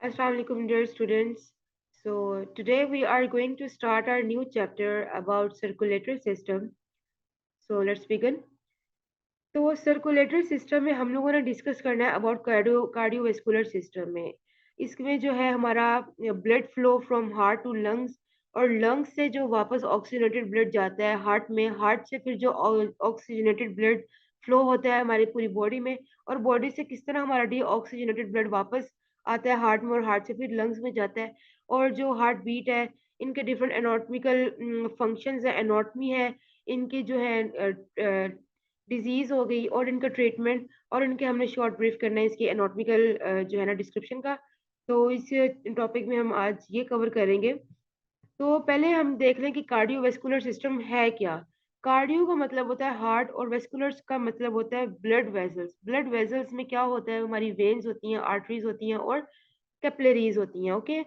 Assalamu alaikum, dear students. So today we are going to start our new chapter about circulatory system. So let's begin. तो circulatory system में हम लोगों ने discuss करना है about cardiovascular system में। इसमें जो है हमारा blood flow from heart to lungs, और लंग्स से जो वापस ऑक्सीजनेटेड ब्लड जाता है हार्ट में, हार्ट से फिर जो ऑक्सीजनेटेड ब्लड फ्लो होता है हमारी पूरी बॉडी में, और बॉडी से किस तरह हमारा डी ऑक्सीजनेटेड ब्लड वापस आता है हार्ट में, और हार्ट से फिर लंग्स में जाता है। और जो हार्ट बीट है, इनके डिफरेंट एनाटॉमिकल फंक्शंस है, एनाटॉमी है, इनके जो है डिजीज हो गई, और इनका ट्रीटमेंट, और इनके हमने शॉर्ट ब्रीफ करना है इसकी एनाटॉमिकल जो है ना डिस्क्रिप्शन का। तो इस टॉपिक में हम आज ये कवर करेंगे। तो पहले हम देख लें कि कार्डियोवेस्कुलर सिस्टम है क्या। कार्डियो का मतलब होता है हार्ट, और वेस्कुलर्स का मतलब होता है ब्लड वेसल्स। ब्लड वेसल्स में क्या होता है, हमारी वेन्स होती हैं, आर्टरीज होती हैं, और कैपिलरीज होती हैं। ओके,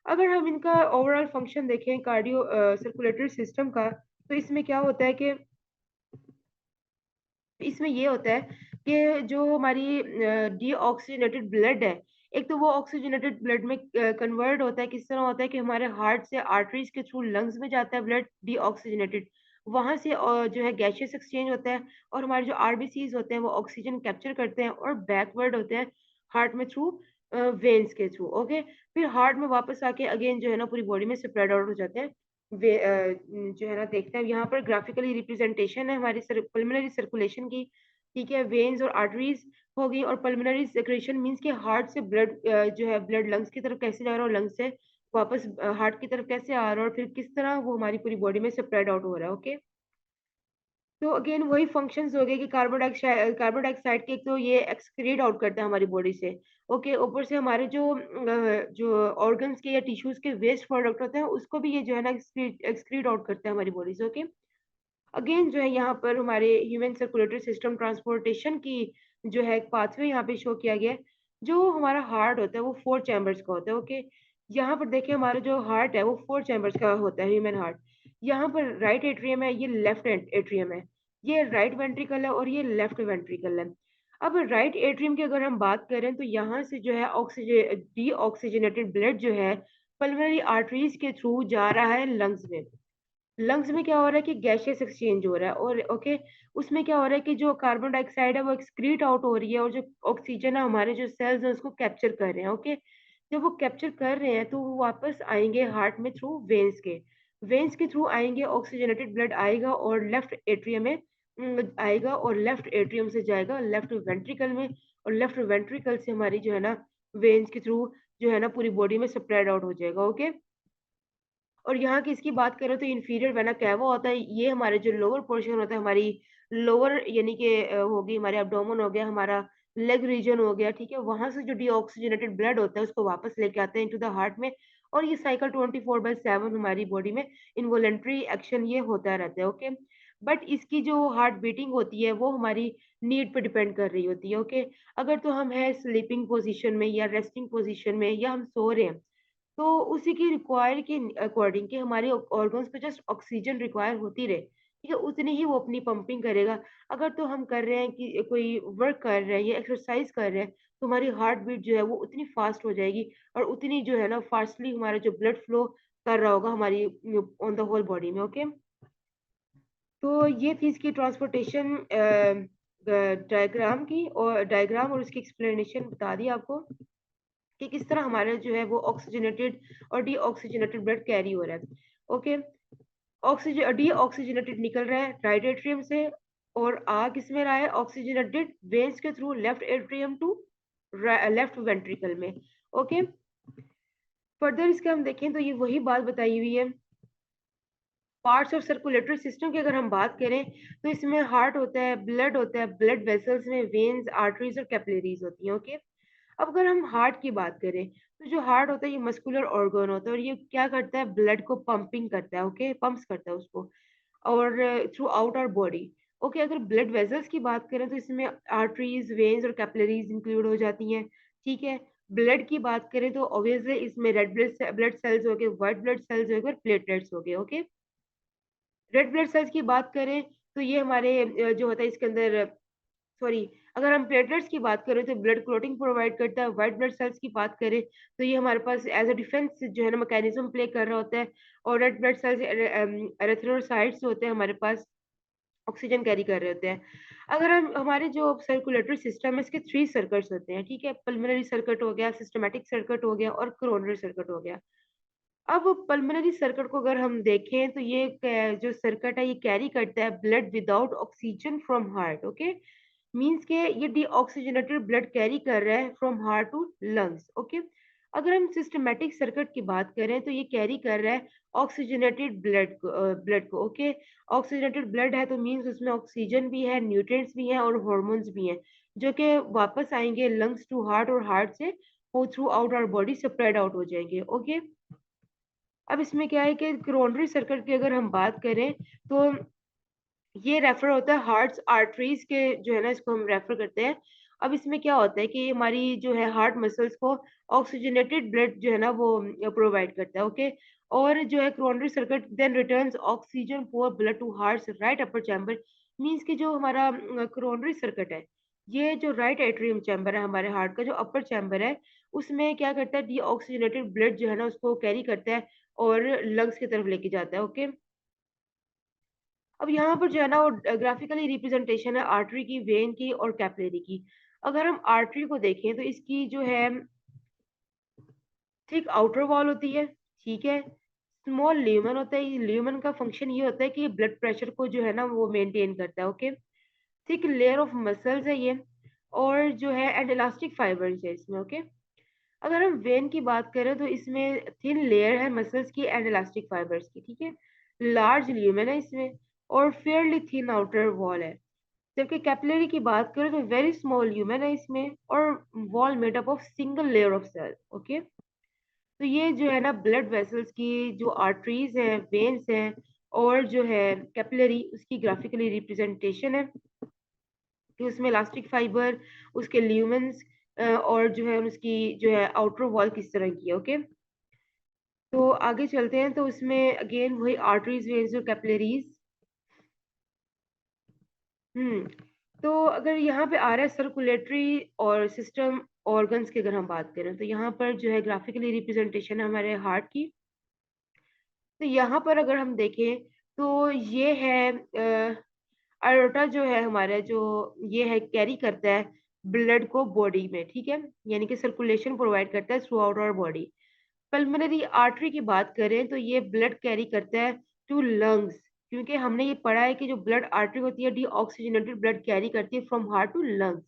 अगर हम इनका ओवरऑल फंक्शन देखें कार्डियो सर्कुलेटरी सिस्टम का, तो इसमें क्या होता है कि इसमें ये होता है कि जो हमारी डीऑक्सीजनेटेड ब्लड है, एक तो वो ऑक्सीजनेटेड ब्लड में कन्वर्ट होता है। किस तरह होता है कि हमारे हार्ट से आर्टरीज के थ्रू लंग्स में जाता है ब्लड डीऑक्सीजनेटेड, वहां से जो है गैशियस एक्सचेंज होता है, और हमारे जो आरबीसीज होते हैं वो ऑक्सीजन कैप्चर करते हैं और बैकवर्ड होते हैं हार्ट में थ्रू वेन्स के थ्रू। ओके, फिर हार्ट में वापस आके अगेन जो है ना पूरी बॉडी में स्प्रेड आउट हो जाते हैं। जो है ना देखते हैं यहाँ पर ग्राफिकली रिप्रेजेंटेशन है हमारी पल्मोनरी सर्कुलेशन की। ठीक है, वेन्स और आर्टरीज हो गई, और पल्मोनरी सेक्रेशन मींस कि हार्ट से ब्लड जो है ब्लड लंग्स की तरफ कैसे जा रहा है, और लंग्स से वापस हार्ट की तरफ कैसे आ रहा है, और फिर किस तरह वो हमारी पूरी बॉडी में स्प्रेड आउट हो रहा है। ओके, तो अगेन वही फंक्शंस हो गए कि कार्बन डाइऑक्साइड के, एक तो ये एक्सक्रीट आउट करता है हमारी बॉडी से। ओके, ऊपर से हमारे जो ऑर्गन्स के या टिश्यूज के वेस्ट प्रोडक्ट होते हैं उसको भी ये जो है ना एक्सक्रीट आउट करता है हमारी बॉडी से। ओके, अगेन जो है यहाँ पर हमारे ह्यूमन सर्कुलेटरी सिस्टम ट्रांसपोर्टेशन की जो है एक पाथवे यहाँ पे शो किया गया है। जो हमारा हार्ट होता है वो 4 चैम्बर्स का होता है। ओके, यहाँ पर देखिए हमारा जो हार्ट है वो 4 चैम्बर्स का होता है ह्यूमन हार्ट। यहाँ पर राइट एट्रियम है, ये लेफ्ट एट्रियम है, ये राइट वेंट्रिकल है, और ये लेफ्ट वेंट्रिकल है। अब राइट एट्रियम की अगर हम बात करें तो यहाँ से जो है ऑक्सीजन डी ऑक्सीजनेटेड ब्लड जो है पल्मोनरी आर्टरीज के थ्रू जा रहा है लंग्स में। लंग्स में क्या हो रहा है कि गैसियस एक्सचेंज हो रहा है, और ओके, उसमें क्या हो रहा है कि जो कार्बन डाइऑक्साइड है वो एक्सक्रीट आउट हो रही है, और जो ऑक्सीजन है हमारे जो सेल्स हैं उसको कैप्चर कर रहे हैं। ओके, जब वो कैप्चर कर रहे हैं तो वो वापस आएंगे हार्ट में थ्रू वेन्स के थ्रू आएंगे, ऑक्सीजनेटेड ब्लड आएगा और लेफ्ट एट्रियम में आएगा, और लेफ्ट एट्रियम से जाएगा लेफ्ट वेंट्रिकल में, और लेफ्ट वेंट्रिकल से हमारी जो है ना वेन्स के थ्रू जो है ना पूरी बॉडी में स्प्रेड आउट हो जाएगा। ओके, और यहाँ की इसकी बात करें तो इंफीरियर वेना कैवा होता है, ये हमारे जो लोअर पोर्शन होता है, हमारी लोअर यानी कि होगी हमारे एब्डोमेन हो गया, हमारा लेग रीजन हो गया। ठीक है, वहां से जो डीऑक्सीजनेटेड ब्लड होता है उसको वापस लेके आते हैं इनटू द हार्ट में, और ये साइकिल 24/7 हमारी बॉडी में इनवॉलेंट्री एक्शन ये होता रहता है। ओके, बट इसकी जो हार्ट बीटिंग होती है वो हमारी नीड पे डिपेंड कर रही होती है। ओके, अगर तो हम है स्लीपिंग पोजीशन में या रेस्टिंग पोजीशन में या हम सो रहे हैं, तो उसी की रिक्वायर के अकॉर्डिंग कि हमारे ऑर्गन्स पे जस्ट ऑक्सीजन रिक्वायर होती रहे, ठीक है, उतनी ही वो अपनी पंपिंग करेगा। अगर तो हम कर रहे हैं कि कोई वर्क कर रहे हैं या एक्सरसाइज कर रहे हैं, तो हमारी हार्ट बीट जो है वो उतनी फास्ट हो जाएगी, और उतनी जो है ना फास्टली हमारा जो ब्लड फ्लो कर रहा होगा हमारी ऑन द होल बॉडी में। ओके, तो ये थी इसकी ट्रांसपोर्टेशन डायग्राम और उसकी एक्सप्लेनेशन बता दी आपको कि किस तरह हमारा जो है वो ऑक्सीजनेटेड और डीऑक्सीजनेटेड ब्लड कैरी हो रहा है। ओके, ऑक्सीजन डीऑक्सीजनेटेड निकल रहा है राइट एट्रियम से, और आ किसमें रहा है ऑक्सीजनेटेड वेन्स के through left atrium to left ventricle में। ओके, फर्दर इसका हम देखें तो ये वही बात बताई हुई है। पार्ट्स ऑफ सर्कुलेटरी सिस्टम की अगर हम बात करें तो इसमें हार्ट होता है, ब्लड होता है, ब्लड वेसल्स में वेन्स, आर्टरीज और कैपिलरीज होती हैं। ओके, अब अगर हम हार्ट की बात करें तो जो हार्ट होता है ये मस्कुलर ऑर्गन होता है, और ये क्या करता है ब्लड को पंपिंग करता है। ओके, पंप्स करता है उसको, और throughout our body. Okay, अगर ब्लड वेसल्स की बात करें तो इसमें आर्टरीज, वेन्स और कैपिलरीज इंक्लूड हो जाती हैं। ठीक है, ब्लड की बात करें तो ऑब्वियसली इसमें रेड ब्लड सेल्स हो गए, व्हाइट ब्लड सेल्स हो गए, और प्लेटलेट्स हो गए। ओके, रेड ब्लड सेल्स की बात करें तो ये हमारे जो होता है इसके अंदर, सॉरी, अगर हम प्लेटलेट्स की बात करें तो ब्लड क्लॉटिंग प्रोवाइड करता है। व्हाइट ब्लड सेल्स की बात करें तो ये हमारे पास एज अ डिफेंस जो है ना मैकेनिज्म प्ले कर रहा होता है। और रेड ब्लड सेल्स एरिथ्रोसाइट्स होते हैं हमारे पास, ऑक्सीजन कैरी कर रहे होते हैं। अगर हम हमारे जो सर्कुलेटरी सिस्टम है इसके 3 सर्किट्स होते हैं, ठीक है? पल्मोनरी सर्किट हो गया, सिस्टमैटिक सर्किट हो गया और कोरोनरी सर्किट हो गया। अब पल्मोनरी सर्किट को अगर हम देखें तो ये जो सर्किट है ये कैरी करता है blood without oxygen from heart, okay? Means के ये डीऑक्सीजनेटेड ब्लड कैरी कर रहा है from heart to lungs, okay? अगर हम सिस्टमैटिक सर्किट की बात करें तो ये कैरी कर रहा है ऑक्सीजनेटेड ब्लड को, ओके? ऑक्सीजनेटेड ब्लड है तो मींस उसमें ऑक्सीजन भी है, न्यूट्रिएंट्स भी हैं और हार्मोन्स भी हैं, जो कि वापस आएंगे लंग्स टू हार्ट और हार्ट से वो throughout our body spread out हो जाएंगे, ओके? अब इसमें क्या है कि कोरोनरी सर्किट की अगर हम बात करें तो ये रेफर होता है हार्ट्स आर्टरीज के, जो है ना इसको हम रेफर करते हैं। अब इसमें क्या होता है कि हमारी जो है हार्ट मसल्स को ऑक्सीजनेटेड ब्लड जो है ना वो प्रोवाइड करता है, ओके? और जो है coronary circuit then returns oxygen for blood to heart's right upper chamber. Means कि जो हमारा कोरोनरी सर्किट है, ये जो राइट एट्रियम चैम्बर है हमारे हार्ट का, जो अपर चैम्बर है, उसमें क्या करता है डीऑक्सीजनेटेड ब्लड जो है ना उसको कैरी करता है और लंग्स की तरफ लेके जाता है, ओके? अब यहाँ पर जो है ना वो ग्राफिकली रिप्रेजेंटेशन है आर्टरी की, वेन की और कैपिलरी की। अगर हम आर्टरी को देखें तो इसकी जो है थिक आउटर वॉल होती है, ठीक है? स्मॉल ल्यूमेन होता है। ल्यूमेन का फंक्शन ये होता है कि ब्लड प्रेशर को जो है ना वो मेंटेन करता है, okay? Thick layer of muscles है ये, और जो है एंड इलास्टिक फाइबर्स है इसमें, ओके? अगर हम वेन की बात करें तो इसमें थिन लेयर है मसल्स की एंड इलास्टिक फाइबर्स की, ठीक है? लार्ज ल्यूमेन है इसमें और फेयरली थिन आउटर वॉल है। जबकि कैपिलरी की बात करें तो वेरी स्मॉल ल्यूमेन है इसमें और wall made up of single layer of cell, okay? तो ये जो है ना ब्लड वेसल्स की जो आर्टरीज हैं, वेन्स हैं और जो है कैपिलरी, उसकी ग्राफिकली रिप्रेजेंटेशन है कि उसमें इलास्टिक फाइबर, उसके ल्यूमेंस और जो है उसकी जो है आउटर वॉल किस तरह की है, ओके? तो आगे चलते हैं तो उसमें अगेन वही आर्टरीज, वेन्स और कैपिलरीज। हम्म तो अगर यहाँ पे आ रहा है सर्कुलेटरी और सिस्टम ऑर्गन्स की अगर हम बात करें तो यहाँ पर जो है ग्राफिकली रिप्रेजेंटेशन है हमारे हार्ट की। तो यहाँ पर अगर हम देखें तो ये है अयोटा जो है हमारा, जो ये है कैरी करता है ब्लड को बॉडी में, ठीक है? यानी कि सर्कुलेशन प्रोवाइड करता है throughout our body. Pulmonary artery की बात करें तो ये ब्लड कैरी करता है टू लंग्स, क्योंकि हमने ये पढ़ा है कि जो ब्लड आर्टरी होती है डीऑक्सीजनेटेड ब्लड कैरी करती है फ्रॉम हार्ट टू लंग्स,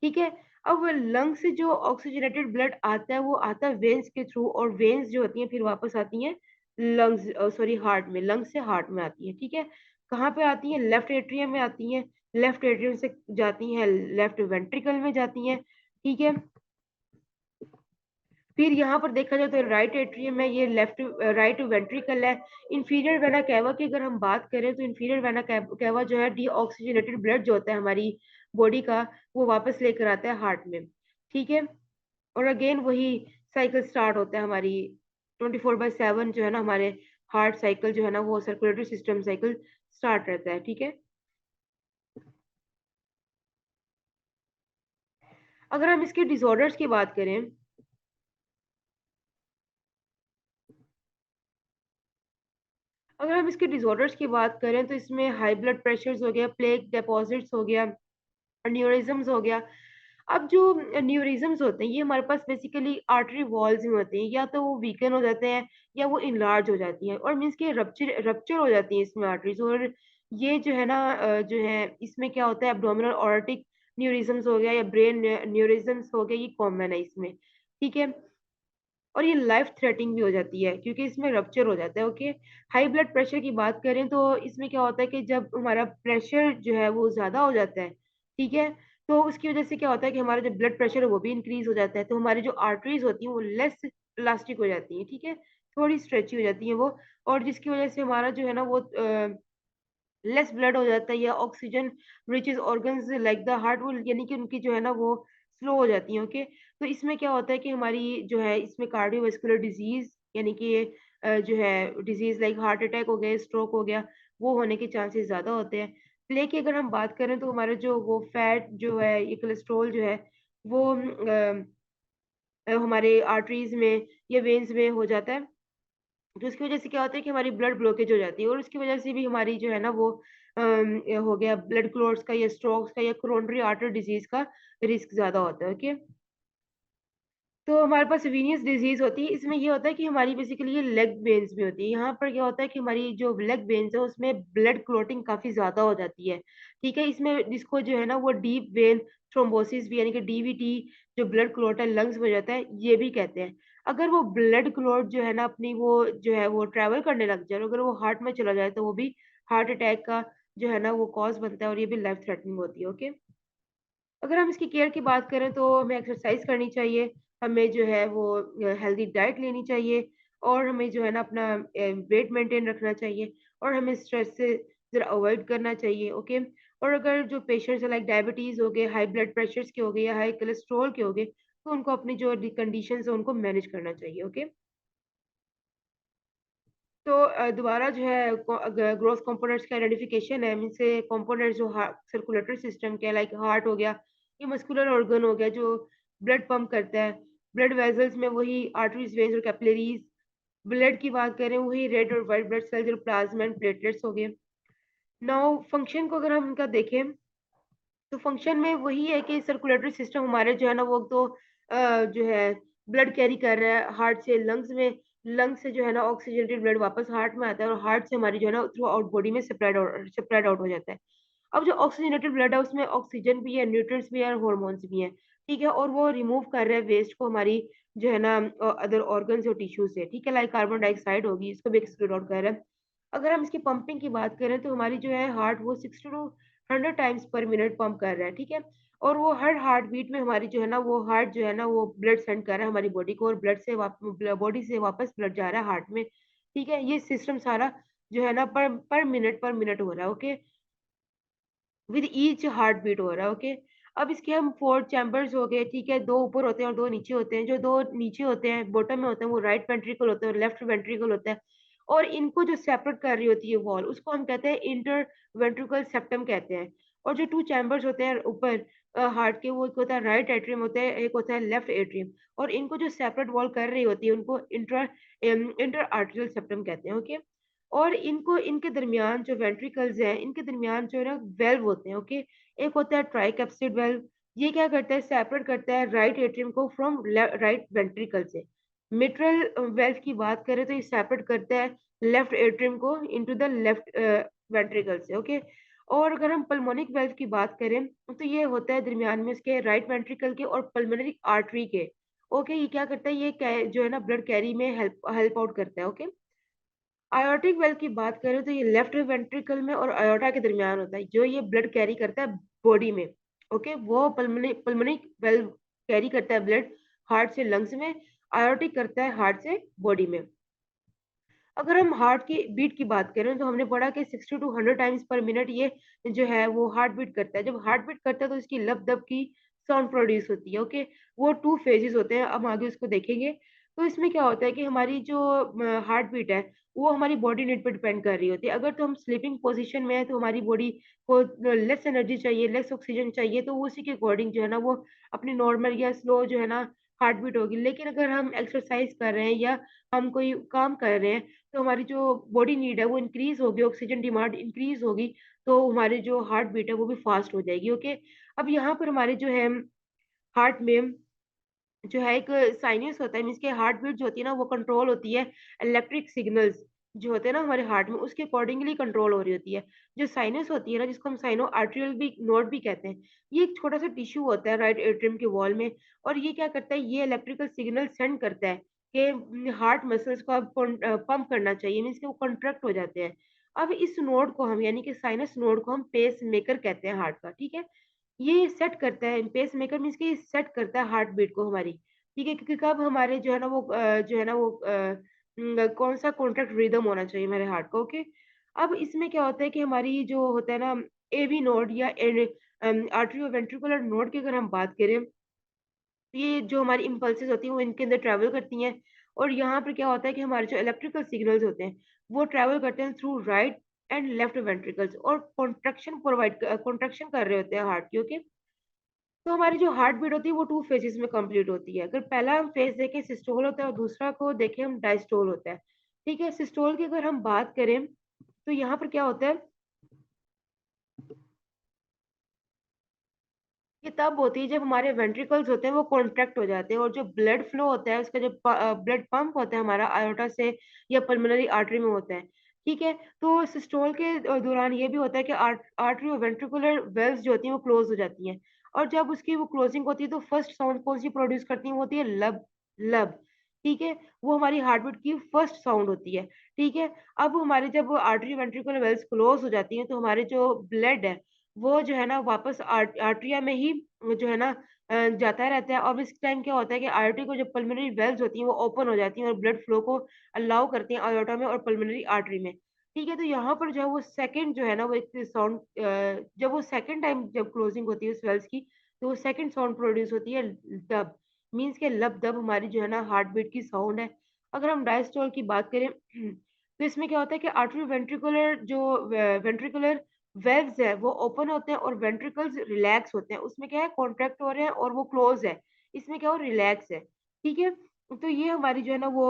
ठीक है? अब लंग्स से जो ऑक्सीजनेटेड ब्लड आता है वो आता है वेन्स के थ्रू, और वेन्स जो होती हैं फिर वापस आती हैं लंग्स, सॉरी हार्ट में, लंग्स से हार्ट में आती है, ठीक है? कहाँ पे आती हैं? लेफ्ट एट्रियम में आती हैं। लेफ्ट एट्रियम से जाती हैं लेफ्ट वेंट्रिकल में जाती हैं, ठीक है? फिर यहाँ पर देखा जाए तो राइट एट्रियम है, ये लेफ्ट राइट वेंट्रिकल है। इंफीरियर वेना कैवा की अगर हम बात करें तो इंफीरियर वेना कैवा जो है डीऑक्सीजनेटेड ब्लड जो होता है हमारी बॉडी का, वो वापस लेकर आता है हार्ट में, ठीक है? और अगेन वही साइकिल स्टार्ट होता है हमारी 24/7 जो है ना हमारे हार्ट साइकिल जो है ना वो सर्कुलेटरी सिस्टम साइकिल स्टार्ट रहता है, ठीक है? अगर हम इसके डिसऑर्डर्स की बात करें, अगर हम इसके डिसऑर्डर्स की बात करें तो इसमें हाई ब्लड प्रेशर्स हो गया, प्लेक डिपॉजिट्स हो गया, न्यूरिज्म्स हो गया। अब जो न्यूरिज्म्स होते हैं ये हमारे पास बेसिकली आर्टरी वॉल्स में होते हैं, या तो वो वीकन हो जाते हैं या वो इनलार्ज हो जाती हैं, और मीन्स के रप्चर रप्चर हो जाती हैं इसमें आर्टरीज। और ये जो है ना जो है इसमें क्या होता है एब्डोमिनल ऑर्टिक न्यूरिज्म्स हो गया या ब्रेन न्यूरिज्म्स हो गया, ये कॉमन है इसमें, ठीक है? और ये लाइफ थ्रेटनिंग भी हो जाती है क्योंकि इसमें रप्चर हो जाता है, ओके? हाई ब्लड प्रेशर की बात करें तो इसमें क्या होता है कि जब हमारा प्रेशर जो है वो ज्यादा हो जाता है, ठीक है? तो उसकी वजह से क्या होता है कि हमारा जो ब्लड प्रेशर है वो भी इंक्रीज हो जाता है, तो हमारी जो आर्टरीज होती हैं वो लेस इलास्टिक हो जाती हैं, ठीक है? थोड़ी स्ट्रेची हो जाती है वो, और जिसकी वजह से हमारा जो है ना वो लेस ब्लड हो जाता है, या oxygen reaches organs like the heart वो, यानी कि उनकी जो है ना वो स्लो हो जाती है, ओके? तो इसमें क्या होता है कि हमारी जो है इसमें कार्डियोवास्कुलर डिजीज, यानी कि जो है डिजीज लाइक हार्ट अटैक हो गया, स्ट्रोक हो गया, वो होने के चांसेस ज्यादा होते हैं। प्ले की अगर हम बात करें तो हमारा जो वो फैट जो है, ये कोलेस्ट्रॉल जो है, वो हमारे आर्टरीज़ में या वेन्स में हो जाता है। तो उसकी वज़ह से क्या होता है कि हमारी ब्लड ब्लॉकेज हो जाती है और उसकी वज़ह से भी हमारी जो है ना वो हो गया ब्लड क्लॉट्स का या स्ट्रोक्स का या कोरोनरी आर्टरी डिज़ीज़ का रिस्क ज़्यादा होता है, ओके? तो हमारे पास वेनियस डिज़ीज़ होती है, इसमें ये होता है कि हमारी बेसिकली ये लेग वेन्स में होती है। यहाँ पर क्या होता है कि हमारी जो लेग वेन्स है उसमें ब्लड क्लॉटिंग काफ़ी ज़्यादा हो जाती है, ठीक है? इसमें जिसको जो है ना वो डीप वेन थ्रोम्बोसिस भी यानी कि डीवीटी जो ब्लड क्लॉट है लंग्स में हो जाता है, ये भी कहते हैं। अगर वो ब्लड क्लॉट जो है ना अपनी वो जो है वो ट्रैवल करने लग जाए और अगर वो हार्ट में चला जाए तो वो भी हार्ट अटैक का जो है ना वो कॉज़ बनता है और ये भी लाइफ़ थ्रेटनिंग होती है, ओके? अगर हम इसकी केयर की बात करें तो हमें एक्सरसाइज़ करनी चाहिए, हमें जो है वो हेल्दी डाइट लेनी चाहिए और हमें जो है ना अपना वेट मेंटेन रखना चाहिए और हमें स्ट्रेस से ज़रा अवॉइड करना चाहिए, ओके? और अगर जो पेशेंट्स हैं लाइक डायबिटीज़ हो गए, हाई ब्लड प्रेशर्स के हो गए या हाई कोलेस्ट्रॉल के हो गए, तो उनको अपनी जो कंडीशंस है उनको मैनेज करना चाहिए, ओके? तो दोबारा जो है ग्रोथ कंपोनेंट्स का आइडेंटिफिकेशन है मीन से कंपोनेंट्स जो सर्कुलेटरी सिस्टम के लाइक हार्ट हो गया ये मस्कुलर ऑर्गन हो गया जो ब्लड पंप करता है ब्लड वेजल्स में वही आर्टरीज वेन्स और कैपिलरीज ब्लड की बात करें वही रेड और व्हाइट ब्लड सेल्स और प्लाज्मा एंड प्लेटलेट्स हो गए नाउ फंक्शन को अगर हम इनका देखें तो फंक्शन में वही है कि सर्कुलेटरी सिस्टम हमारे जो है ना वो तो जो है ब्लड कैरी कर रहा है हार्ट से लंग्स में लंग्स से जो है ना ऑक्सीजनेटेड ब्लड वापस हार्ट में आता है और हार्ट से हमारी जो है ना थ्रू आउट बॉडी में स्प्रेड आउट हो जाता है अब जो ऑक्सीजनेटेड ब्लड है उसमें ऑक्सीजन भी है न्यूट्रिएंट्स भी है और हार्मोन्स भी हैं ठीक है और वो रिमूव कर रहे हैं वेस्ट को हमारी जो है ना अदर ऑर्गन्स और टिश्यू से ठीक है लाइक कार्बन डाइऑक्साइड होगी इसको भी एक्सक्लूड आउट कर रहा है अगर हम इसकी पंपिंग की बात करें तो हमारी जो है हार्ट वो 60 to 100 times per minute pump कर रहा है, ठीक है? और वो हर हार्ट बीट में हमारी जो है ना वो हार्ट जो है ना वो ब्लड सेंड कर रहा है हमारी बॉडी को और ब्लड से बॉडी से वापस ब्लड जा रहा है हार्ट में, ठीक है? ये सिस्टम सारा जो है ना पर मिनट हो रहा है, okay? With each heartbeat हो रहा है, ओके? अब इसके हम 4 चैम्बर्स हो गए, ठीक है? 2 ऊपर होते हैं और 2 नीचे होते हैं। जो 2 नीचे होते हैं, बॉटम में होते हैं, वो राइट वेंट्रिकल होता है और लेफ्ट वेंट्रिकल होता है। और इनको जो सेपरेट कर रही होती है वॉल, उसको हम कहते हैं इंटर वेंट्रिकल सेप्टम कहते हैं। और जो 2 चैम्बर्स होते हैं ऊपर हार्ट के, वो एक होता है राइट एट्रियम होता है, एक होता है लेफ्ट एट्रियम। और इनको जो सेपरेट वॉल कर रही होती है, उनको इंटर आर्टेरियल सेप्टम कहते हैं, ओके? और इनको इनके दरमियान जो वेंट्रिकल्स हैं, इनके दरमियान जो है ना वेल्व होते हैं, ओके? एक होता है ट्राइकैप्सिड वेल्व, ये क्या करता है सेपरेट करता है राइट एट्रियम को फ्रॉम राइट वेंट्रिकल से। मिट्रल वेल्व की बात करें तो ये सेपरेट करता है लेफ्ट एट्रियम को इनटू द लेफ्ट वेंट्रिकल से, ओके? और अगर हम पल्मोनिक वेल्व की बात करें, तो ये होता है दरमियान में इसके राइट वेंट्रिकल के और पल्मोनरी आर्टरी के, ओके? ये क्या करता है, ये जो है ना ब्लड कैरी में हेल्प हेल्प आउट करता है, ओके? अयोर्टिक वेल्व की बात करें तो ये लेफ्ट वेंट्रिकल में और अयोर्टा के दरमियान होता है, जो ये ब्लड कैरी करता है बॉडी में, ओके? वो पल्मोनिक वेल्व कैरी करता है ब्लड हार्ट से लंग्स में, अयोर्टिक करता है हार्ट से बॉडी में। अगर हम हार्ट की बीट की बात करें तो हमने पढ़ा कि 60 टू 100 टाइम्स पर मिनट ये जो है वो हार्ट बीट करता है। जब हार्ट बीट करता है तो इसकी लप-दप की साउंड प्रोड्यूस होती है, ओके? वो 2 फेजेज़ होते हैं, हम आगे उसको देखेंगे। तो इसमें क्या होता है कि हमारी जो हार्ट बीट है, वो हमारी बॉडी नीड पे डिपेंड कर रही होती है। अगर तो हम स्लीपिंग पोज़ीशन में हैं तो हमारी बॉडी को लेस एनर्जी चाहिए, लेस ऑक्सीजन चाहिए, तो वो उसी के अकॉर्डिंग जो है ना वो अपनी नॉर्मल या स्लो जो है ना हार्ट बीट होगी। लेकिन अगर हम एक्सरसाइज़ कर रहे हैं या हम कोई काम कर रहे हैं तो हमारी जो बॉडी नीड है वो इंक्रीज़ होगी, ऑक्सीजन डिमांड इंक्रीज़ होगी, तो हमारी जो हार्ट बीट है वो भी फ़ास्ट हो जाएगी, ओके? अब यहाँ पर हमारे जो है हार्ट में जो है एक साइनस होता है मीन्स कि हार्ट बीट जो होती है ना वो कंट्रोल होती है इलेक्ट्रिक सिग्नल्स जो होते हैं ना हमारे हार्ट में उसके अकॉर्डिंगली कंट्रोल हो रही होती है। जो साइनस होती है ना जिसको हम साइनो आर्टेरियल भी नोड भी कहते हैं, ये एक छोटा-सा टिश्यू होता है राइट एट्रियम के वॉल में और ये क्या करता है ये इलेक्ट्रिकल सिग्नल सेंड करता है कि हार्ट मसल्स को अब पंप करना चाहिए मीन्स कि वो कॉन्ट्रैक्ट हो जाते हैं। अब इस नोड को हम यानी कि साइनस नोड को हम पेसमेकर कहते हैं हार्ट का, ठीक है? ये सेट करता है पेसमेकर मीन्स कि सेट करता है हार्ट बीट को हमारी, ठीक है? क्योंकि कब हमारे जो है ना वो जो है ना वो कौन-सा कॉन्ट्रैक्ट रिदम होना चाहिए हमारे हार्ट का, ओके? अब इसमें क्या होता है कि हमारी जो होता है ना एवी नोड या आर्टरियोवेंट्रिकुलर नोड की अगर हम बात करें ये जो हमारी इम्पल्सेस होती हैं वो इनके अंदर ट्रैवल करती हैं और यहाँ पर क्या होता है कि हमारे जो इलेक्ट्रिकल सिग्नल्स होते हैं वो ट्रैवल करते हैं through right and left ventricles, और कॉन्ट्रैक्शन कर रहे होते हैं हार्ट की। ओके, तो हमारी जो हार्ट बीट होती है वो टू फेजेस में कंप्लीट होती है। अगर पहला हम फेज देखें सिस्टोल होता है और दूसरा को देखें हम डायस्टोल होता है। ठीक है, सिस्टोल की अगर हम बात करें तो यहाँ पर क्या होता है, ये तब होती है जब हमारे वेंट्रिकल्स होते हैं वो कॉन्ट्रैक्ट हो जाते हैं, और जो ब्लड फ्लो होता है उसका जो ब्लड पंप होता है हमारा आयोटा से या पल्मोनरी आर्टरी में होता है। ठीक है, तो सिस्टोल के दौरान ये भी होता है कि आर्टरी और वेंट्रिकुलर वेल्व्स जो होती हैं वो क्लोज हो जाती हैं, और जब उसकी वो क्लोजिंग होती है तो फर्स्ट साउंड कौन सी प्रोड्यूस करती है, वो होती है लब। लब, ठीक है, वो हमारी हार्ट बीट की फर्स्ट साउंड होती है। ठीक है, अब हमारे जब आर्टरी वेंट्रिकुलर वेल्व्स क्लोज हो जाती हैं तो हमारे जो ब्लड है वो जो है ना वापस आर्टरिया में ही जो है ना जाता रहता है। और इस टाइम क्या होता है कि आर्टरी को जो पल्मोनरी वेल्व्स होती हैं वो ओपन हो जाती हैं और ब्लड फ्लो को अलाउ करती हैं आयोटा में और पल्मोनरी आर्टरी में। ठीक है, तो यहाँ पर जो है वो सेकंड जो है ना वो एक साउंड, जब वो सेकंड टाइम जब क्लोजिंग होती है उस वेल्व्स की, तो वो सेकंड साउंड प्रोड्यूस होती है दब। मीन्स के लब दब हमारी जो है ना हार्ट बीट की साउंड है। अगर हम डायस्टोल की बात करें तो इसमें क्या होता है कि आर्टरी वेंट्रिकुलर जो वेंट्रिकुलर वेल्व्स है वो ओपन होते हैं और वेंट्रिकल्स रिलैक्स होते हैं। उसमें क्या है, कॉन्ट्रैक्ट हो रहे हैं और वो क्लोज है। इसमें क्या हो, रिलैक्स है। ठीक है, तो ये हमारी जो है ना वो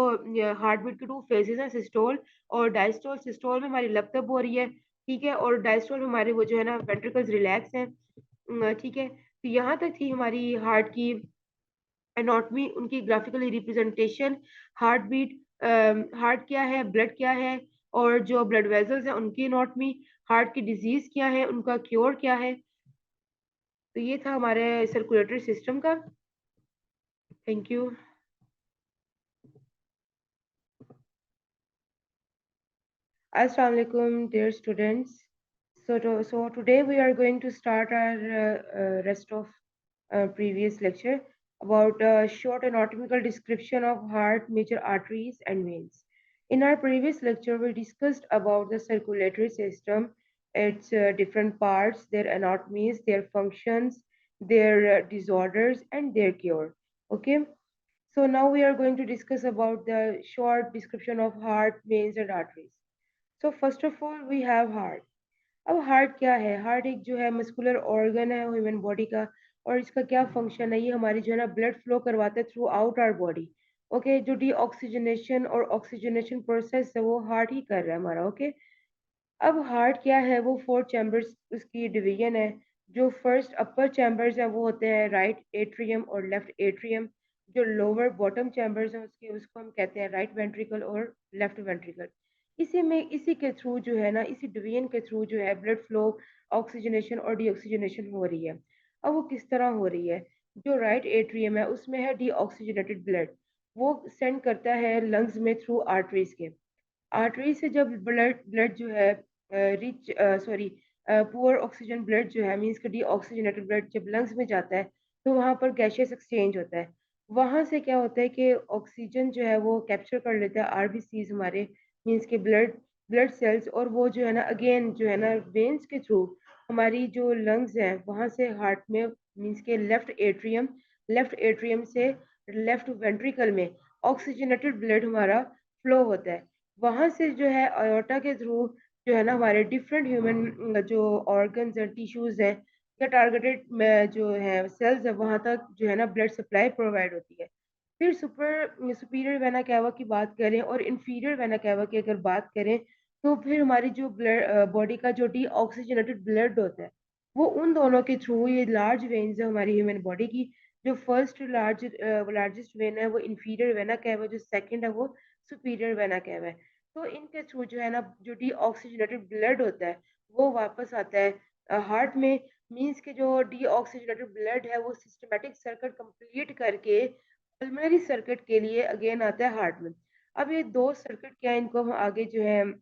हार्ट बीट के टू फेजेस हैं, सिस्टोल और डायस्टोल। सिस्टोल में हमारी लपतप हो रही है, ठीक है, और डायस्टोल में हमारे वो जो है ना वेंट्रिकल्स रिलैक्स हैं। ठीक है, तो यहाँ तक थी हमारी हार्ट की एनाटॉमी, उनकी graphically representation. Heartbeat, heart क्या है, ब्लड क्या है, और जो ब्लड वेसल्स हैं उनकी एनाटॉमी, हार्ट की डिजीज क्या है, उनका क्योर क्या है। तो ये था हमारे सर्कुलेटरी सिस्टम का। Thank you. अस्सलाम वालेकुम dear students. So today we are going to start our rest of previous lecture about a short anatomical description of heart, major arteries and veins. In our previous lecture, we discussed about the circulatory system, its different parts, their anatomies, their functions, their disorders, and their cure. Okay. So now we are going to discuss about the short description of heart, veins, and arteries. So first of all, we have heart. अब heart क्या है? Heart एक जो है muscular organ है human body का, और इसका क्या फंक्शन है, ये हमारी जो है ना ब्लड फ्लो करवाता है throughout our body. Okay, जो डी ऑक्सीजनेशन और ऑक्सीजनेशन प्रोसेस है वो हार्ट ही कर रहा है हमारा। ओके, अब हार्ट क्या है, वो फोर चैम्बर्स उसकी डिवीजन है। जो फर्स्ट अपर चैम्बर्स है वो होते हैं राइट एट्रियम और लेफ्ट एट्रियम। जो लोअर बॉटम चैम्बर्स हैं उसके उसको हम कहते हैं राइट वेंट्रिकल और लेफ्ट वेंट्रिकल। इसी के थ्रू जो है ना, इसी डिवीजन के थ्रू जो है ब्लड फ्लो, ऑक्सीजनेशन और डीऑक्सीजनेशन हो रही है। अब वो किस तरह हो रही है? जो राइट एट्रियम है उसमें है डीऑक्सीजनेटेड ब्लड, वो सेंड करता है लंग्स में थ्रू आर्टरीज के। आर्टरी से जब ब्लड ब्लड जो है rich sorry poor oxygen blood जो है मीन्स कि डीऑक्सीजनेटेड ब्लड जब लंग्स में जाता है तो वहाँ पर गैसियस एक्सचेंज होता है। वहाँ से क्या होता है कि ऑक्सीजन जो है वो कैप्चर कर लेता है आरबीसीज हमारे, मीन्स के ब्लड ब्लड सेल्स, और वो जो है ना अगेन जो है ना वेन्स के थ्रू हमारी जो लंग्स हैं वहाँ से हार्ट में, मीन्स के लेफ्ट एट्रियम से लेफ्ट वेंट्रिकल में ऑक्सीजनेटेड ब्लड हमारा फ्लो होता है। वहाँ से जो है अयोटा के थ्रू जो है ना हमारे डिफरेंट ह्यूमन जो ऑर्गन्स हैं, टिश्यूज हैं या टारगेटेड में जो है सेल्स है वहाँ तक जो है ना ब्लड सप्लाई प्रोवाइड होती है। फिर सुपीरियर वेना कैवा की बात करें और इंफीरियर वेना कैवा की अगर बात करें, तो फिर हमारी जो ब्लड बॉडी का जो डीऑक्सीजनेटेड ब्लड होता है वो उन दोनों के थ्रू, ये लार्ज वेन्स है हमारी ह्यूमन बॉडी की। जो फर्स्ट लार्जेस्ट वेन है वो इंफीरियर वेना कैवा, जो सेकंड है वो सुपीरियर वेना कैवा है। तो इनके थ्रू जो है ना जो डीऑक्सीजनेटेड ब्लड होता है वो वापस आता है हार्ट में। मींस के जो डीऑक्सीजनेटेड ब्लड है वो सिस्टमेटिक सर्किट कंप्लीट करके पल्मोनरी सर्किट के लिए अगेन आता है हार्ट में। अब ये दो सर्किट क्या है, इनको हम आगे जो है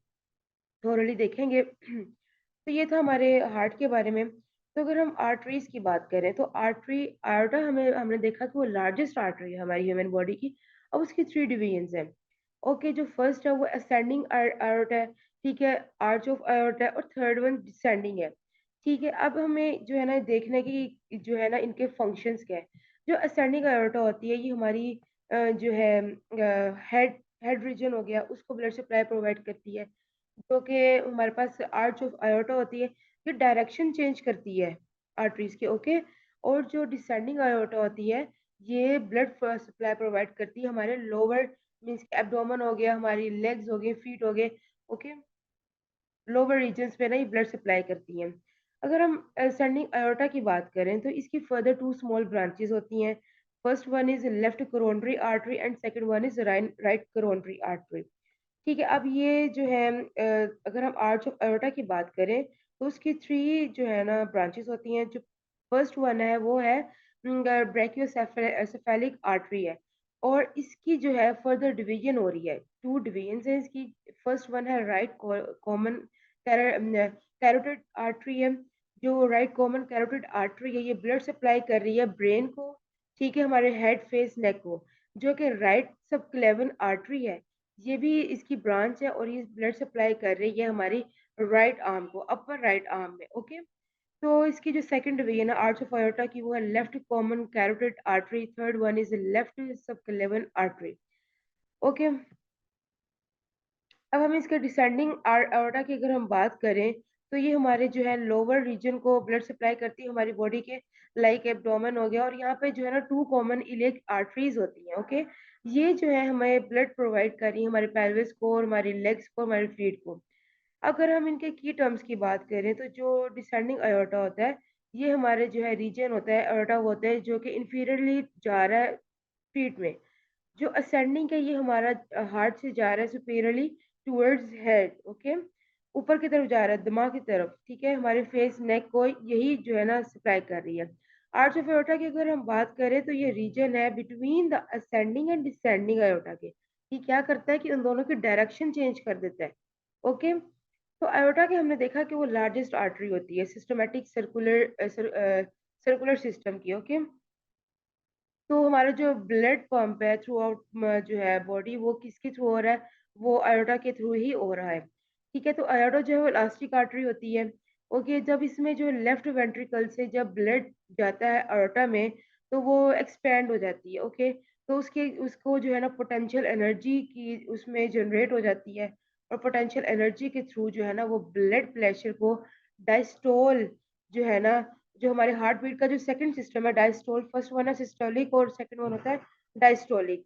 थोरली देखेंगे। तो ये था हमारे हार्ट के बारे में। तो अगर हम आर्टरीज की बात करें तो आर्टरी आयोटा हमें हमने देखा कि वो लार्जेस्ट आर्टरी है हमारी ह्यूमन बॉडी की। अब उसकी थ्री डिवीजन है। ओके, जो फर्स्ट है वो असेंडिंग आयोटा है, ठीक है, आर्च ऑफ आयोटा है, और थर्ड वन डिसेंडिंग है। ठीक है, अब हमें जो है ना देखना है कि जो है ना इनके फंक्शंस क्या है। जो असेंडिंग आयोटा होती है ये हमारी जो है हेड हेड रीजन हो गया उसको ब्लड सप्लाई प्रोवाइड करती है। जो कि हमारे पास आर्च ऑफ आयोटा होती है, ये डायरेक्शन चेंज करती है आर्टरीज के, ओके। और जो डिसेंडिंग आयोटा होती है, ये ब्लड सप्लाई प्रोवाइड करती है हमारे लोअर मीन्स एब्डोमेन हो गया, हमारी लेग्स हो गए, फीट हो गए, ओके, लोअर रीजन्स में ना ये ब्लड सप्लाई करती हैं। अगर हम असेंडिंग अयोर्टा की बात करें तो इसकी फर्दर टू स्मॉल ब्रांचेस होती हैं। First one is left coronary artery and second one is right coronary artery. ठीक है, अब ये जो है अगर हम आर्च ऑफ अयोर्टा की बात करें तो उसकी थ्री जो है ना ब्रांचेस होती हैं। जो फर्स्ट वन है वो है ब्रैकियोसेफेलिक आर्टरी है, और इसकी जो है फर्दर डिवीजन हो रही है, टू डिवीजन है इसकी। फर्स्ट वन है राइट कॉमन कैरोटिड आर्टरी है। जो राइट कॉमन कैरोटिड आर्टरी है, ये ब्लड सप्लाई कर रही है ब्रेन को, ठीक है, हमारे हेड फेस नेक को। जो कि राइट सबक्लेवन आर्टरी है, ये भी इसकी ब्रांच है, और ये ब्लड सप्लाई कर रही है हमारी राइट आर्म को, अपर राइट आर्म में, ओके। तो इसकी जो सेकंड डिवीजन है आर्च ऑफ अयोर्टा की, वो है left common carotid artery, third one is left subclavian artery, okay. अब हम इसके डिसेंडिंग aorta की अगर हम बात करें तो ये हमारे जो है लोअर रीजन को ब्लड सप्लाई करती है हमारी बॉडी के, लाइक एब्डोमेन हो गया, और यहाँ पे जो है ना टू कॉमन इलियक आर्टरीज होती हैं, ओके। ये जो है हमें ब्लड प्रोवाइड कर रही है हमारे पेल्विस को और हमारी लेग्स को, हमारी फीट को। अगर हम इनके की टर्म्स की बात करें तो जो डिसेंडिंग अयोर्टा होता है, ये हमारे जो है रीजन होता है, अयोर्टा होता है जो कि इंफीरियरली जा रहा है फीट में। जो असेंडिंग है ये हमारा हार्ट से जा रहा है सुपीरियरली टुवर्ड्स हेड, ओके, ऊपर की तरफ जा रहा है दिमाग की तरफ, ठीक है, हमारे फेस नेक को यही जो है ना सप्लाई कर रही है। आर्च ऑफ एओर्टा की अगर हम बात करें तो ये रीजन है between the ascending and descending aorta के। ये क्या करता है कि उन दोनों की डायरेक्शन चेंज कर देता है, ओके। तो एओर्टा के हमने देखा कि वो लार्जेस्ट आर्टरी होती है सिस्टमेटिक सर्कुलर सिस्टम की, ओके। तो हमारा जो ब्लड पंप है थ्रू आउट जो है बॉडी, वो किसके थ्रू हो रहा है, वो आयोटा के थ्रू ही हो रहा है, ठीक है। तो आयोटा जो है वो इलास्टिक आर्टरी होती है, ओके। जब इसमें जो लेफ्ट वेंट्रिकल से जब ब्लड जाता है आयोटा में तो वो एक्सपैंड हो जाती है, ओके। तो उसके उसको जो है ना पोटेंशियल एनर्जी की उसमें जनरेट हो जाती है, और पोटेंशियल एनर्जी के थ्रू जो है ना वो ब्लड प्रेशर को डायस्टोल जो है ना, जो हमारे हार्ट बीट का जो सेकंड सिस्टम है डायस्टोल, फर्स्ट वन है सिस्टोलिक और सेकंड वन होता है डायस्टोलिक।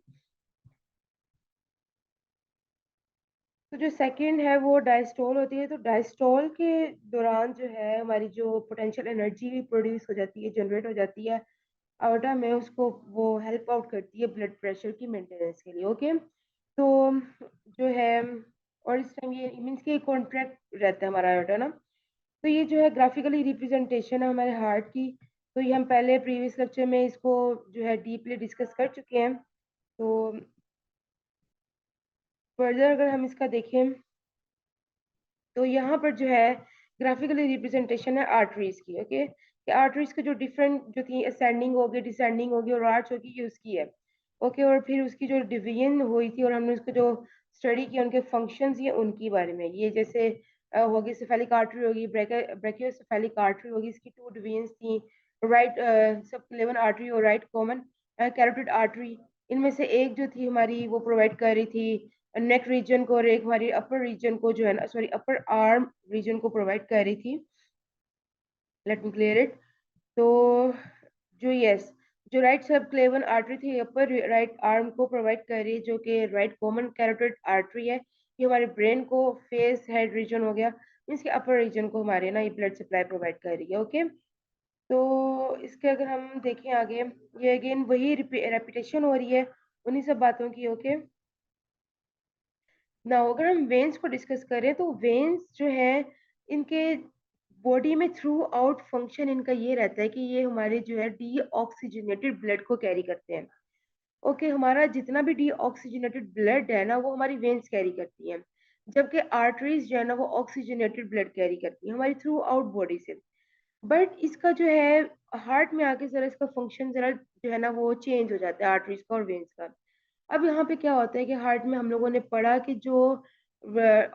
तो जो सेकंड है वो डायस्टोल होती है। तो डायस्टोल के दौरान जो है हमारी जो पोटेंशियल एनर्जी प्रोड्यूस हो जाती है, जनरेट हो जाती है आयोटा में, उसको वो हेल्प आउट करती है ब्लड प्रेशर की मेंटेनेंस के लिए, ओके। तो जो है, और इस टाइम ये मीन्स कि कॉन्ट्रैक्ट रहता है हमारा आयोटा ना। तो ये जो है ग्राफिकली रिप्रेजेंटेशन है हमारे हार्ट की। तो ये हम पहले प्रीवियस लेक्चर में इसको जो है डीपली डिस्कस कर चुके हैं। तो फर्दर अगर हम इसका देखें तो यहाँ पर जो है ग्राफिकली रिप्रेजेंटेशन है आर्टरीज की, ओके, कि आर्टरीज के जो डिफरेंट जो थी असेंडिंग होगी, डिसेंडिंग होगी और आर्च होगी, ये उसकी है, ओके। और फिर उसकी जो डिवीजन हुई थी और हमने उसको जो स्टडी किया उनके फंक्शंस, ये उनकी बारे में, ये जैसे होगी सेफेलिक आर्टरी होगी, ब्रेकियोसेफेलिक आर्टरी होगी, इसकी टू डिवीजन थी, राइट सबक्लेवन आर्टरी और राइट कॉमन कैरोटिड आर्टरी। इनमें से एक जो थी हमारी वो प्रोवाइड कर रही थी नेक रीजन को, और एक हमारी अपर रीजन को जो है ना, सॉरी अपर आर्म रीजन को प्रोवाइड कर रही थी। Let me clear it. तो जो यस, जो राइट सब क्लेवन आर्टरी थी अपर राइट आर्म को प्रोवाइड कर रही है, जो कि राइट कॉमन कैरोटिड आर्टरी है, ये हमारे ब्रेन को फेस हेड रीजन हो गया, इसके अपर रीजन को हमारे ना ये ब्लड सप्लाई प्रोवाइड कर रही है, ओके। तो इसके अगर हम देखें आगे, ये अगेन वही रेपिटेशन हो रही है उन्हीं सब बातों की, ओके। ना अगर हम वेन्स को डिस्कस करें तो वेन्स जो है इनके बॉडी में थ्रू आउट फंक्शन इनका ये रहता है कि ये हमारे जो है डीऑक्सीजनेटेड ब्लड को कैरी करते हैं, ओके। हमारा जितना भी डीऑक्सीजनेटेड ब्लड है ना वो हमारी वेन्स कैरी करती हैं, जबकि आर्टरीज जो है ना वो ऑक्सीजनेटेड ब्लड कैरी करती है हमारी थ्रू आउट बॉडी से। बट इसका जो है हार्ट में आके जरा इसका फंक्शन जरा जो है ना वो चेंज हो जाता है आर्टरीज का और वेन्स का। अब यहाँ पे क्या होता है कि हार्ट में हम लोगों ने पढ़ा कि जो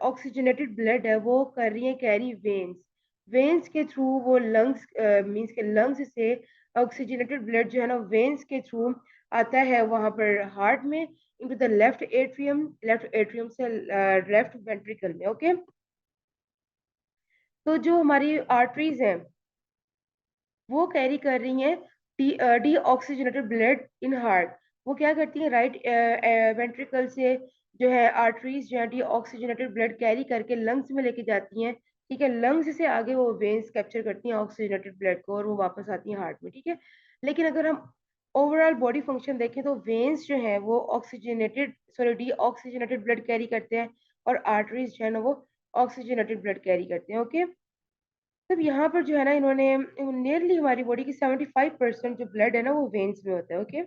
ऑक्सीजनेटेड ब्लड है वो कर रही है कैरी वेन्स, वेन्स के थ्रू वो लंग्स मींस के लंग्स से ऑक्सीजनेटेड ब्लड जो है ना वेन्स के थ्रू आता है वहां पर हार्ट में इनटू द लेफ्ट एट्रियम से लेफ्ट वेंट्रिकल में, ओके। तो जो हमारी आर्टरीज हैं वो कैरी कर रही हैं डीऑक्सीजनेटेड ब्लड इन हार्ट। वो क्या करती हैं, राइट वेंट्रिकल से जो है आर्टरीज जो है डीऑक्सीजनेटेड ब्लड कैरी करके लंग्स में लेके जाती हैं। ठीक है, लंग्स से आगे वो वेन्स कैप्चर करती हैं ऑक्सीजनेटेड ब्लड को और वो वापस आती हैं हार्ट में। ठीक है, लेकिन अगर हम ओवरऑल बॉडी फंक्शन देखें तो वेन्स जो है वो oxygenated sorry deoxygenated blood carry करते हैं और आर्टरीज जो है ना वो ऑक्सीजनेटेड ब्लड कैरी करते हैं। ओके, तब यहाँ पर जो है ना इन्होंने नियरली हमारी बॉडी की 75% जो ब्लड है ना वो वेन्स में होता है। ओके,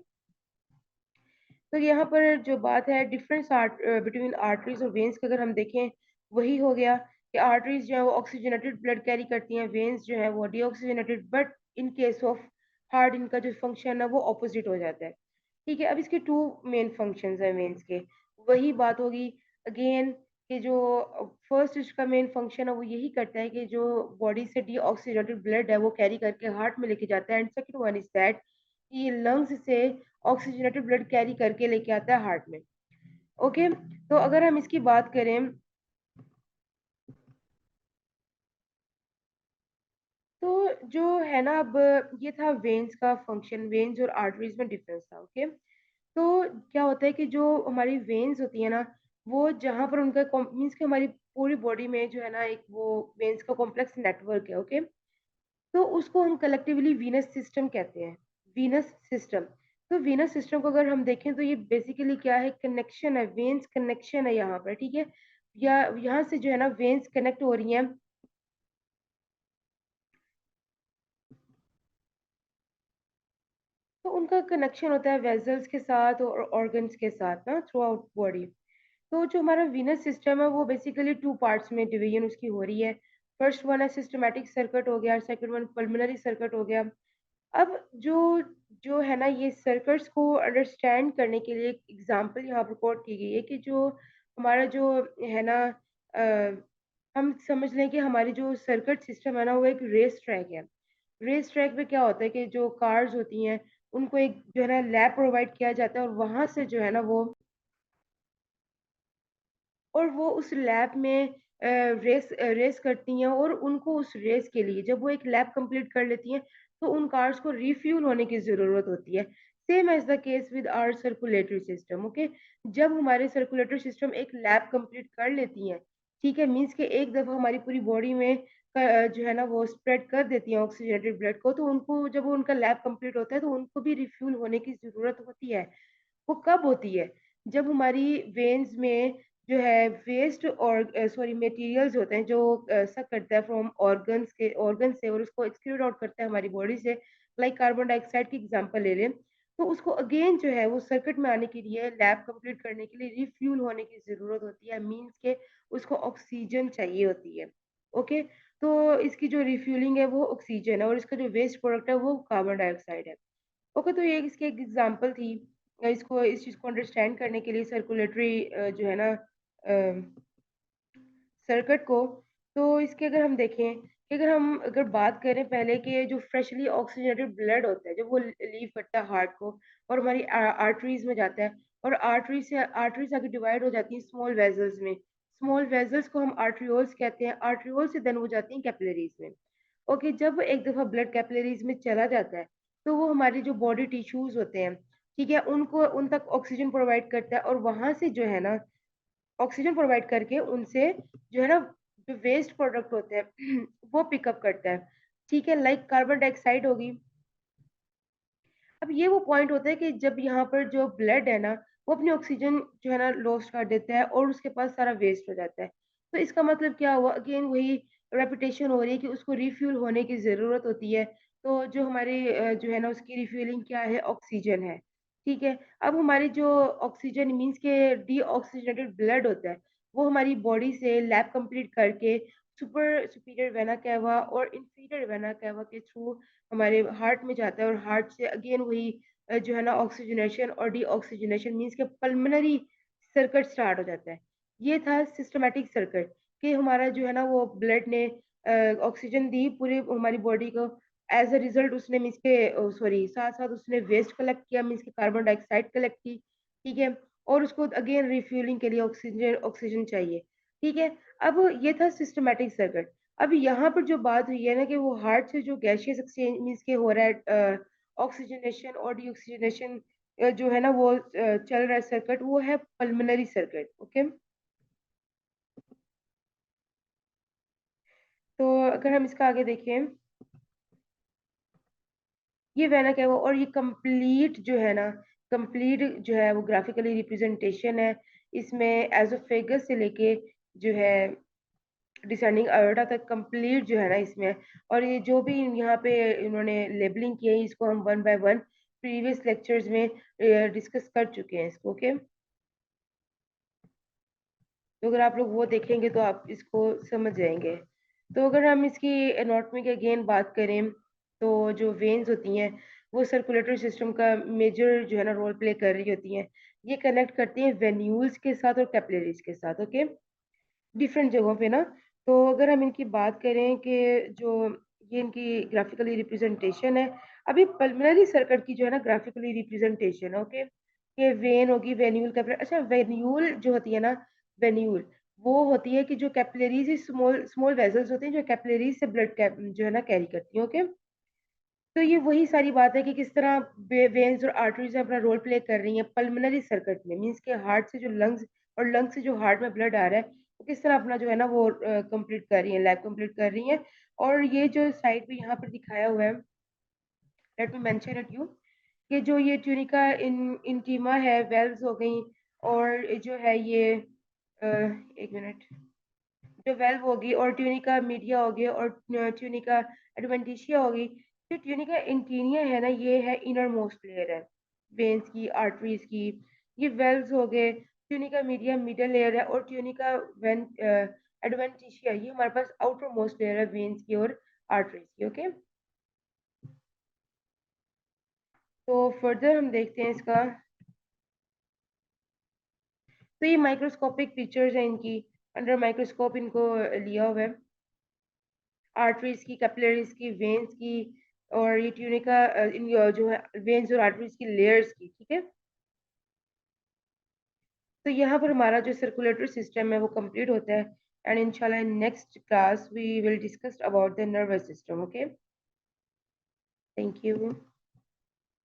तो यहाँ पर जो बात है डिफरेंस बिटवीन आर्टरीज और वेन्स की अगर हम देखें, वही हो गया कि आर्टरीज जो है वो ऑक्सीजनेटेड ब्लड कैरी करती हैं, वेन्स जो है वो deoxygenated. But in case of heart इनका जो फंक्शन है वो ऑपोजिट हो जाता है। ठीक है, अब इसके टू मेन फंक्शंस हैं वेन्स के। वही बात होगी अगेन कि जो फर्स्ट इसका मेन फंक्शन है वो यही करता है कि जो बॉडी से डीऑक्सीजनेटेड ब्लड है वो कैरी करके हार्ट में लेके जाता है, and second one is that कि लंग्स से ऑक्सीजनेटेड ब्लड कैरी करके लेके आता है हार्ट में। ओके, तो अगर हम इसकी बात करें तो जो है ना, अब ये था वेन्स का फंक्शन, वेन्स और आर्टरीज में डिफरेंस था। ओके, तो क्या होता है कि जो हमारी वेन्स होती है ना, वो जहाँ पर उनका मीन्स कि हमारी पूरी बॉडी में जो है ना एक वो वेन्स का कॉम्प्लेक्स नेटवर्क है। ओके, तो उसको हम कलेक्टिवली वीनस सिस्टम कहते हैं, वीनस सिस्टम। तो वीनस सिस्टम को अगर हम देखें तो ये बेसिकली क्या है, कनेक्शन है, वेन्स कनेक्शन है यहाँ पर। ठीक है, या यहाँ से जो है ना वेन्स कनेक्ट हो रही हैं, तो उनका कनेक्शन होता है वेजल्स के साथ और ऑर्गन्स के साथ ना थ्रू आउट बॉडी। तो जो हमारा वीनस सिस्टम है वो बेसिकली टू पार्ट्स में डिवीजन उसकी हो रही है। फर्स्ट वन है सिस्टमैटिक सर्किट हो गया, सेकंड वन पल्मोनरी सर्किट हो गया। अब जो जो है ना ये सर्किट्स को अंडरस्टैंड करने के लिए एक एग्जांपल यहाँ पर कोट की गई है कि जो हमारा जो है ना हम समझ लें कि हमारी जो सर्किट सिस्टम है ना वो एक रेस ट्रैक है। रेस ट्रैक पे क्या होता है कि जो कार्स होती हैं उनको एक जो है ना लैब प्रोवाइड किया जाता है और वहां से जो है ना वो उस लैब में रेस करती हैं और उनको उस रेस के लिए जब वो एक लैब कंप्लीट कर लेती हैं तो उन कार्स को रिफ्यूल होने की ज़रूरत होती है। Same as the case with our circulatory system. Okay, जब हमारे सर्कुलेटरी सिस्टम एक लैब कंप्लीट कर लेती हैं, ठीक है, मीन्स कि एक दफ़ा हमारी पूरी बॉडी में जो है ना वो स्प्रेड कर देती हैं ऑक्सीजनेटेड ब्लड को, तो उनको जब वो उनका लैब कंप्लीट होता है तो उनको भी रिफ्यूल होने की ज़रूरत होती है। वो कब होती है? जब हमारी वेन्स में जो है वेस्ट और सॉरी मटेरियल्स होते हैं जो सक करता है फ्रॉम ऑर्गन से और उसको एक्सक्रीट आउट करता है हमारी बॉडी से, लाइक कार्बन डाइऑक्साइड की एग्जांपल ले लें, तो उसको अगेन जो है वो सर्किट में आने के लिए लैब कंप्लीट करने के लिए रिफ्यूल होने की ज़रूरत होती है, मीन्स के उसको ऑक्सीजन चाहिए होती है। ओके, तो इसकी जो रिफ्यूलिंग है वो ऑक्सीजन है और इसका जो वेस्ट प्रोडक्ट है वो कार्बन डाइऑक्साइड है। ओके, तो ये इसकी एक एग्जांपल थी इसको इस चीज़ को अंडरस्टैंड करने के लिए सर्कुलेटरी जो है ना सर्किट को। तो इसके अगर हम देखें कि अगर बात करें पहले कि जो फ्रेशली ऑक्सीजनेटेड ब्लड होता है जब वो लीव करता है हार्ट को और हमारी आर्टरीज में जाता है और आर्टरीज आगे डिवाइड हो जाती है स्मॉल वेजल्स में। स्मॉल वेजल्स को हम आर्ट्रियोल्स कहते हैं, आर्ट्रियोल से देन वो जाती हैं कैपिलरीज में। ओके, जब एक दफ़ा ब्लड कैपिलरीज में चला जाता है तो वो हमारी जो बॉडी टिश्यूज होते हैं, ठीक है, उनको उन तक ऑक्सीजन प्रोवाइड करता है और वहां से जो है ना ऑक्सीजन प्रोवाइड करके उनसे जो है ना जो वेस्ट प्रोडक्ट होते हैं वो पिकअप करता है। ठीक है, लाइक कार्बन डाइऑक्साइड होगी। अब ये वो पॉइंट होता है कि जब यहाँ पर जो ब्लड है ना वो अपनी ऑक्सीजन जो है ना लॉस्ट कर देता है और उसके पास सारा वेस्ट हो जाता है। तो इसका मतलब क्या हुआ, अगेन वही रेपिटेशन हो रही है कि उसको रिफ्यूल होने की ज़रूरत होती है। तो जो हमारे जो है ना उसकी रिफ्यूलिंग क्या है, ऑक्सीजन है। ठीक है, अब हमारी जो ऑक्सीजन मीन्स के डीऑक्सीजनेटेड ब्लड होता है वो हमारी बॉडी से लैब कंप्लीट करके सुपीरियर वेना कैवा और इंफीरियर वेना कैवा के थ्रू हमारे हार्ट में जाता है और हार्ट से अगेन वही जो है ना ऑक्सीजनेशन और डीऑक्सीजनेशन मीन्स के पल्मोनरी सर्किट स्टार्ट हो जाता है। ये था सिस्टमैटिक सर्किट कि हमारा जो है ना वो ब्लड ने ऑक्सीजन दी पूरी हमारी बॉडी को। एज अ रिजल्ट उसने मीन्स के सॉरी साथ साथ उसने वेस्ट कलेक्ट किया, मीन्स के कार्बन डाइऑक्साइड कलेक्ट की। ठीक है, और उसको अगेन रिफ्यूलिंग के लिए ऑक्सीजन ऑक्सीजन चाहिए। ठीक है, अब ये था सिस्टमैटिक सर्किट। अब यहाँ पर जो बात हुई है ना कि वो हार्ट से जो गैसियस एक्सचेंज मीन्स के हो रहा है ऑक्सीजनेशन और डीऑक्सीजनेशन जो है ना वो चल रहा है सर्किट, वो है पल्मोनरी सर्किट। ओके, तो अगर हम इसका आगे देखें, ये वह ना क्या वो, और ये कंप्लीट जो है ना, कंप्लीट जो है वो ग्राफिकली रिप्रेजेंटेशन है। इसमें एजोफेगस से लेके जो है डिसेंडिंग अयोटा तक कंप्लीट जो है ना इसमें। और ये जो भी यहाँ पे इन्होंने लेबलिंग की है, इसको हम one by one previous lectures में डिस्कस कर चुके हैं इसको। ओके, तो अगर आप लोग वो देखेंगे तो आप इसको समझ जाएंगे। तो अगर हम इसकी एनाटॉमी की अगेन बात करें, तो जो वेन्स होती हैं वो सर्कुलेटरी सिस्टम का मेजर जो है ना रोल प्ले कर रही होती हैं। ये कनेक्ट करती हैं वेन्यूल्स के साथ और कैपिलरीज के साथ। ओके, डिफरेंट जगहों पे ना। तो अगर हम इनकी बात करें कि जो ये इनकी ग्राफिकली रिप्रेजेंटेशन है, अभी पल्मोनरी सर्किट की जो है ना ग्राफिकली रिप्रेजेंटेशन है। ओके, ये वेन होगी, वेन्यूल कैपिलरी। अच्छा, वेन्यूल जो होती है ना, वेन्यूल वो होती है कि जो कैपिलरीज स्मॉल स्मॉल वेसल्स होते हैं जो कैपिलरीज से ब्लड जो है ना कैरी करती है। ओके, तो ये वही सारी बात है कि किस तरह वेन्स और आर्टरीज अपना रोल प्ले कर रही हैं पल्मोनरी सर्किट में, मींस के हार्ट से जो लंग्स और लंग्स से जो हार्ट में ब्लड आ रहा है वो किस तरह अपना जो है ना वो कंप्लीट कर रही है, लैब कंप्लीट कर रही है। और ये जो साइड पे यहाँ पर दिखाया हुआ है, let me mention it you, कि जो ये ट्यूनिका इंटीमा है, वेल्व्स हो गई, और जो है ये एक मिनट, जो वेल्व होगी और ट्यूनिका मीडिया होगी और ट्यूनिका एडवेंटिशिया होगी। जो ट्यूनिका इंटीनिया है ना, ये है इनर मोस्ट लेयर है वेन्स की, आर्टरीज की। ये वेल्व्स हो गए, ट्यूनिका मीडिया मिडल लेयर है, और ट्यूनिका वेन एडवेंटिशिया ये हमारे पास आउटर मोस्ट लेयर है वेन्स की और आर्टरीज की। ओके, तो फर्दर हम देखते हैं इसका। तो ये माइक्रोस्कोपिक पिक्चर्स हैं इनकी, अंडर माइक्रोस्कोप इनको लिया हुआ है, आर्टरीज की, कैपिलरीज की, वेन्स की, और ये ट्यूनिका इन जो है वेन्स और आर्टरीज की लेयर्स की। ठीक है, तो यहाँ पर हमारा जो सर्कुलेटरी सिस्टम है वो कंप्लीट होता है। एंड इंशाल्लाह in next class we will discuss about the nervous system. Okay, thank you.